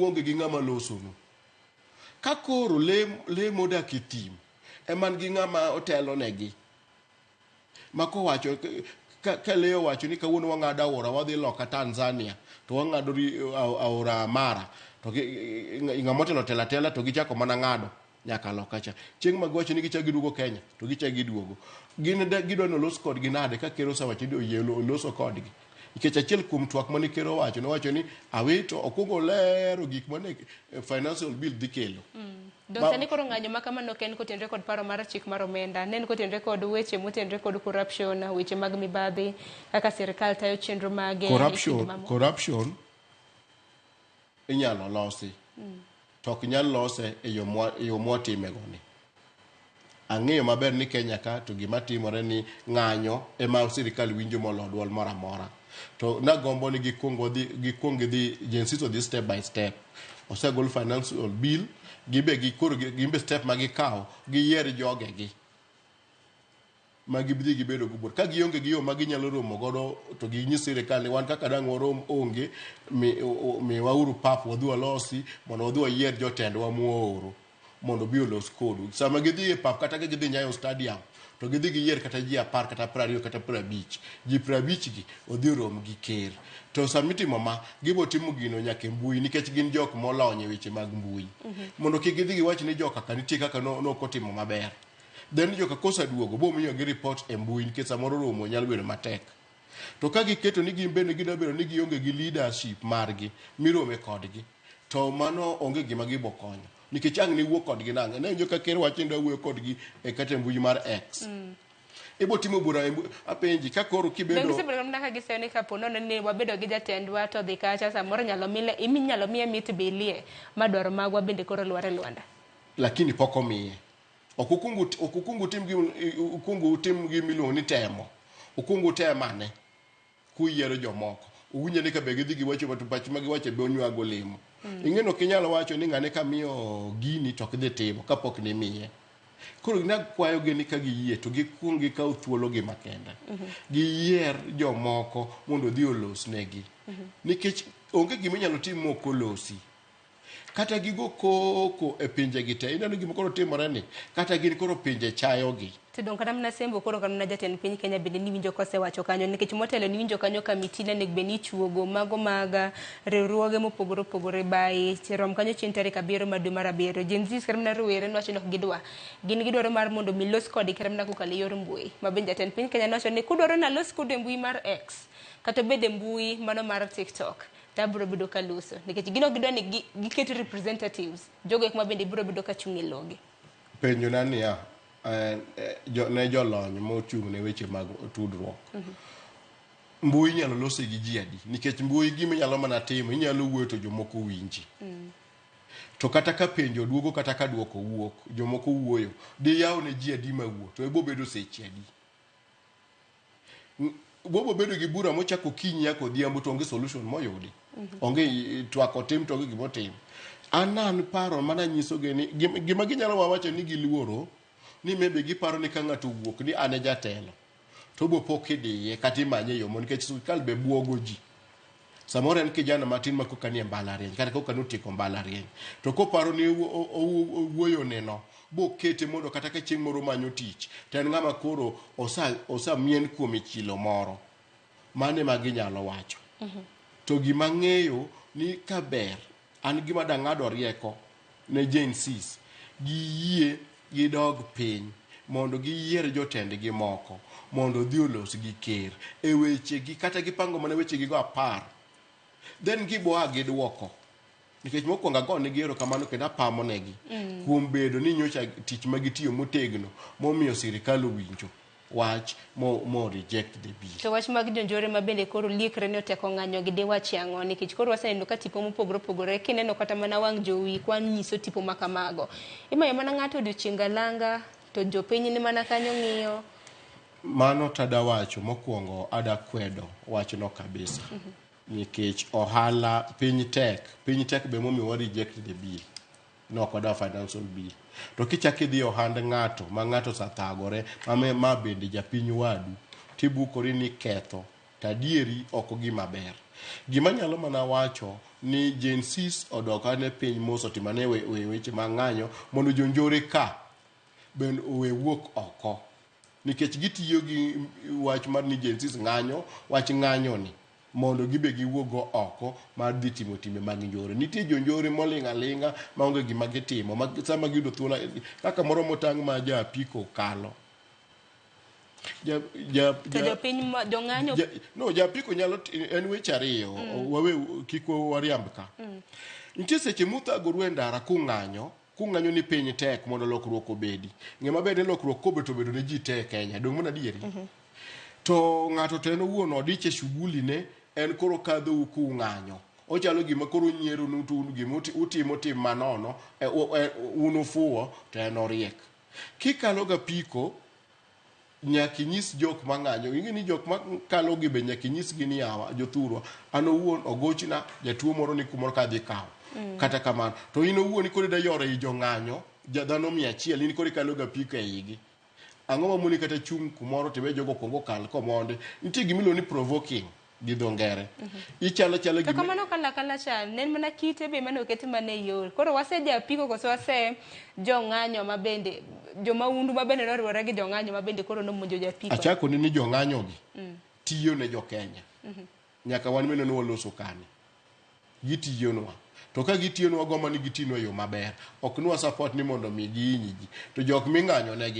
uonge gi ng'ama losono. Ka koro le modak e thim eman gi ng'ama otelo negi. Ma kowacho ka le owacho ni kawuono wang'ado aora wadhi loka Tanzania to wang'ado aora Mara to ng'ama otelo tela to gichako mana ng'ado nyaka loka cha. Chieng' magwacho ni gichak giduogo Kenya to gichak giduogo. Gidwa nolos kodgi nade ka ker osewacho ni oyie loso kodgi. Nikech achiel kuom twak mane ker owacho nowacho ni awito okuongo lero gik mane financial bill dhi kelo. Sani koro ng'anyo ma kamano ok en kotenore kod paro mar chik mar omenda, ne en kotenore kod weche motenore kod corruption, weche mag mibadhi, kaka sirkal tayo chenro mage. Corruption inyalo losi. To ok nyal lose e yo mwatime goni. Ang'eyo maber ni Kenya ka to gima timore ni ng'anyo ema sirkal winjo molo duol moro amora. To nagombo ni gikwong dhi jinsiso dhi step by step. Osegol financial bill gimbe step ma gikawo giyier jogegi ma gibidhi gibedo gubur. Ka gionge gi yo ma ginyalo romo godo to ginyis sirkal ni wan kaka dang' warom onge mi wauru pap wadhi walosi mondo wadhi wayier jotendwa muoro mondo bi olos kodu. Sama gidhi e pap kata gidhi Nyayo Stadium to gidhi giyier kata ji 10 kata 20 kata 50. Ji 50 gi odhi rom gi ker. To samitimo ma gibo timo gino nyaka mbui nikech gin jok molony e weche mag mbui. Mondo kik gidhi giwach ni joka kanitie kaka nokotimo maber. Then joka kosa duogo bo miyo gi report e mbui nikech samoro romo nyalo bedo matek. To ka giketo ni gimbene gidwa bedo ni gionge gi leadership margi mirome kodgi to mano onge gima gibo konyo. Nikech ang' ni wuok kodgi nang'e. Ne joka ker wacho ni wuoyo kodgi e kata mbui mar X. Ibo timo bura apenji ka koro kibedo. Bende sibiro mna ka giseo ni kapo nono ni wabedo gi jatendwa to dhi kacha samoro nyalo miye mit bilie madwaro magwa bende koro lware Lwanda. Lakini pok omiye. Okukungu tim gi miluongo ni temo. Okukungu temane kuyiero jomoko. Uwinjo ni ka be gidhi giwacho batu pach ma giwacho be onywago lemo. Ing'eno kinyalo wacho ni ng'ane ka miyo gini to kidhi timo kapok ni miye. Koro nakwayo gi ni ka giyie to gikwong gikaw thuolo gi makende. Giyier jomoko mondo dhi olos negi. Nikech onge gima inyalo tim moko losi. Kata gigo koko e pinje gite. Ineno gima koro timore ni. Kata gin koro pinje chayo gi. Tidong kana mna sembo koro kana jatend piny Kenya bende ni winjo kosewacho kanyo nikech motelo ni winjo kanyo kamitine nek beni chuogo mago maga riwruoge mopogore opogore bai rom kanyo chien tarik 7 mar dwe mar 7 Gen Z skremna ruwere nwacho ni ok gidwa gin gidwaro mar mondo milos kod kremna kokalo yor mbui ma ben jatend piny Kenya nwacho ni kudwaro na los kod mbui mar X kata bede mbui mano mar TikTok tabro bedo kaluso nikech gino gidwa ni giket representatives jogo ek ma bende biro bedo ka chungi logi penjo nani ya ne jolony mochung' ne weche mag tudruok. Mbui inyalo losi gi ji adi nikech mbui gima inyalo mana timo inyalo wuoyo to jomoko winji. To kata ka penjo duogo kata ka duoko wuok jomoko wuoyo di yawo ne ji adi mawuo to ebo bedo seche adi. Bobo bedo gi bura mochako kinyi yako odhiambo to onge solution moyudi. Onge twako tim to onge gimo tim. Anan paro mana nyiso gini gima ginyalo wawacho ni giluoro ni maybe giparo ni ka ng'ato wuok ni ane jatelo to bo pok idiye kata imanye yo nikech sirkal be buogo ji. Samoro en kijana matin ma koka nie mbalariany kata koka notieko mbalariany to koparo ni wuoyo neno bo kete mondo kata ka chieng' moro manyo tich to en ng'ama koro osa mien kuom chilo moro mane ma ginyalo wacho. To gima ng'eyo ni kaber an gima dang'ado rieko ne Gen Z giyie gidog piny mondo giyier jotendgi moko mondo dhi olos gi ker e wechegi kata gipango mana wechegi go 10 then giboa giduoko nikech mokwongo agone gero kamano kendo apamo negi kuom bedo ni nyocha tich magitiyo motegno momiyo sirkal owinjo wach mo reject the bill. To wach mag jonjore ma bende koro liekre ne oteko ng'anyo gi de wach yango nikech koro waseneno ka tipo mopogore opogore kineno kata mana wang' jowi kwan nyiso tipo makamago. Imayo mana ng'ato odiochieng' langa to jopiny ni mana kanyo ng'iyo. Mano tada wacho mokwongo ada kwedo wachno kabisa. Nikech ohala piny tek be momiyo wa reject the bill. No koda financial bill. To kichaki dhi ohand ng'ato ma ng'ato sathagore ma bende japiny wadu tibukori ni ketho tadieri oko gima ber. Gima nyalo mana wacho ni Gen Z odok ane piny mos otimane weche mang'anyo mondo jonjore ka ben owe wuok oko. Nikech gitiyo gi wach mar ni Gen Z ng'anyo, wach ng'anyo ni mondo gibe giwuogo oko mar dhi timo timbe mag njore. Nitie jonjore moling' aling'a maonge gima gitimo, sama giyudo thuolo kaka moro motang' ma ja apiko kalo. Japiko nyalo en weche ariyo, wawe kik wariamb ka. Nitie seche muthagoru e ndara kung'anyo ni piny tek mondo lokruok obedi. Ng'ema ber ni lokruok kobedo ne ji te Kenya, dong' mana adieri. To ng'ato to en owuon odiche shughuli ne, en koro kadhou kung'anyo. Ochalo gima koro nyiero nutu gima utimo tim manono, un ufuwo to en oriek. Kikalo ga piko nyaki nyis jok mang'anyo, ing'e ni jok makalo gi be nyaki nyis gi ni yawa jothurwa, an owuon ogochna jatuo moro ni kumoro kadhi kawo. Kata kamano to in owuon koro da yore i jong'anyo dhano 100 in koro ikalo ga piko e igi. Ang'o mamoni kata chung' kumoro tiwe jogo kongo kal komonde. Nitie gimilo ni provoking gi dho ngere. Ichalo to kamano kala cha nen mana kite be mane oketi mane yor. Koro wase japiko koso wase jong'anyo mabende jomaundu mabende noriwore gi jong'anyo mabende koro nomonjo japiko. Achako ni jong'anyo gi tiyo ne jo Kenya. Nyaka wan mene no waloso kani. Gitiyonwa. To ka gitiyonwa goma ni gitinwa yo maber. Ok nwa support ni mondo mi giinyi ji. To jok ming'anyo negi